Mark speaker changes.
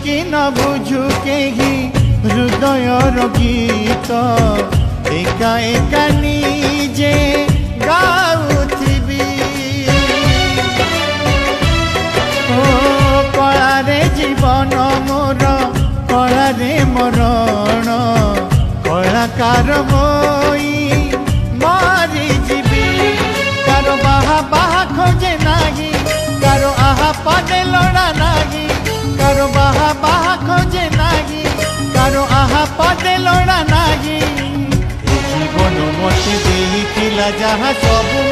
Speaker 1: कि न बुझु केही हृदयर गीत एका एका निजे गाउथिबी ओ कलारे जीवन मोर कलारे मरण कलाकार होई मरी जीवी कारो बाहा बाहा खोजे नाही कारो आहा पदे लोड़ा नाही कारो बाहा बाहा खोजे नाही कारो आहा पदे लोड़ा नाही जीवन मते देइथिला जहा सब